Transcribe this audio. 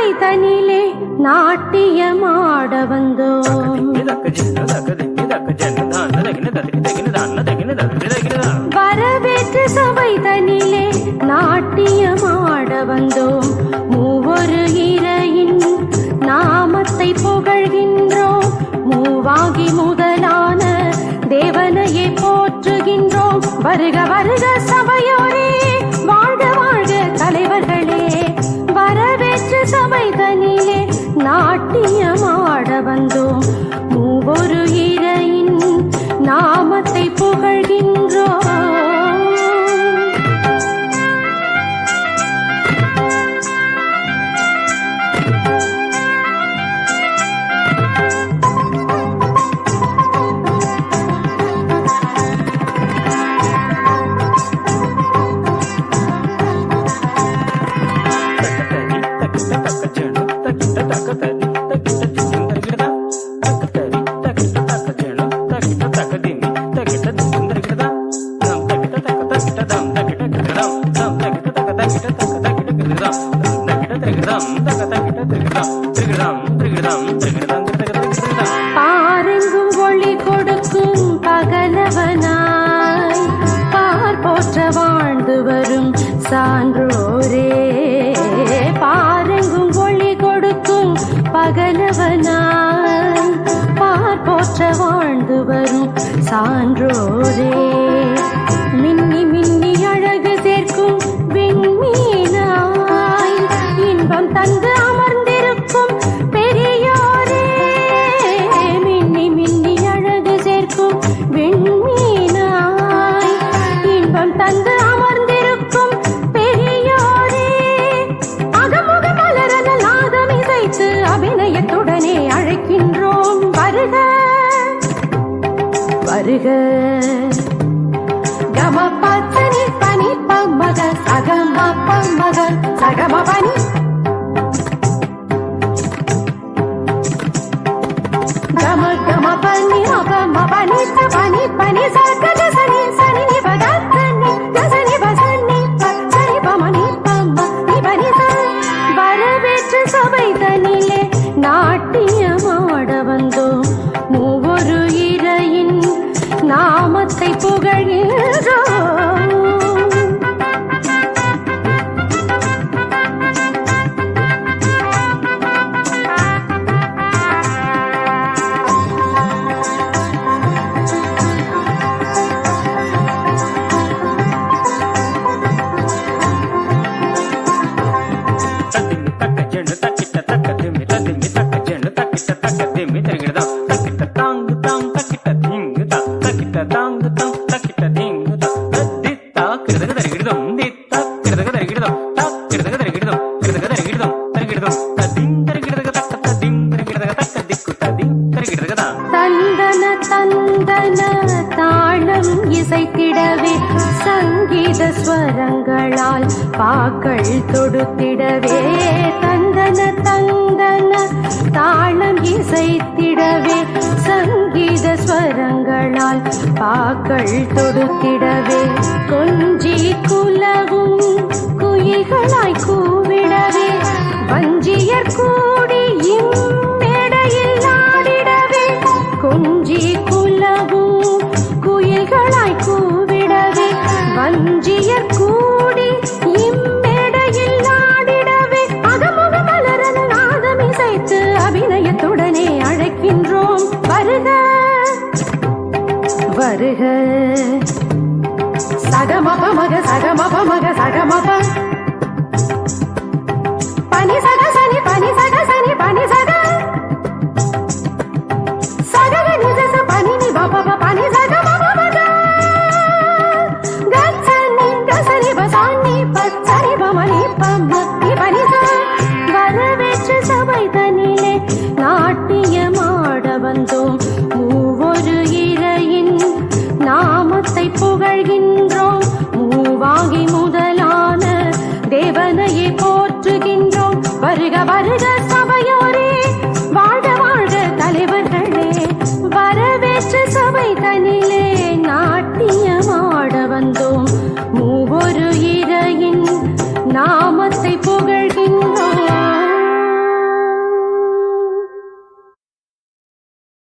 சபை தனிலே நாட்டியமாட வந்தோம். வரவேற்று சபை தனிலே நாட்டியமாட வந்தோம். மூவொரு இறையின் நாமத்தை புகழ்கின்றோம். மூவாகி முதலான தேவனையே போற்றுகின்றோம். வருக வருக சபையோரே, வாழ்க வாழ்க தலைவர்களே. வரவேற்று சபை தனிலே நாட்டியமாட வந்தோம். மூவொரு இறையின் நாமத்தை புகழ்கின்றோம். பாரெங்கும் ஒளி கொடுக்கும் பகலவனாய் பார் போற்ற வாழ்ந்து வரும் சான்றோரே. பாரெங்கும் ஒளி கொடுக்கும் பகலவனாய் பார் போற்ற வாழ்ந்து வரும் சான்றோரே. மின்னி மின்னி அழகு சேர்க்கும் விண்மீனாய் இன்பம் தந்து அமர்ந்திருக்கும் பெரியோரே. மின்னி மின்னி அழகு சேர்க்கும் விண்மீனாய் இன்பம் தந்து அமர்ந்திருக்கும் பெரியோரே. அகமுக மலரன நாதம் இசைத்து அபிநயத்துடனே அழைக்கின்றோம். வருக வருக. கம பச்சனி பனி பம்மக சகம பம்மக சகம பனி கம கம பனி மகம பனி பனி பனி சகஜ சனி சனி நி பகத்தனி ஜசனி பசனி பச்சனி பமனி பம்ம நி பனி ச. வரவேற்று சபை தனிலே நாட்டியமாட வந்தோம். மூவொரு இறையின் நாமத்தை புகழ்கின்றோம். தந்தன தந்தன தாளம் இசைத்திடவே சங்கீத ஸ்வரங்களால் பாக்கள் தொடுத்திடவே. தந்தன தந்தன தாளம் இசைத்திடவே சங்கீத ஸ்வரங்களால் பாக்கள் தொடுத்திடவே. கொஞ்சி குலவும் குயில்களாய் கூவிடவே வஞ்சியர் கூடி இம்மேடையில் ஆடிடவே. கொஞ்சி குலவும் குயில்களாய் கூவிடவே வஞ்சியர் கூடி இம்மேடையில் ஆடிடவே. அகமுக மலரன நாதம் இசைத்து அபிநயத்துடனே அழைக்கின்றோம். வருக வருக. சகமப மக சகமப மக சகமப பனி சக சனி பனி சக சனி பனி சக சக நிஜ ச பனி நி பப பனி சக பப பக கச்சனி கசனி பசனி பச்சனி பமனி பம்ம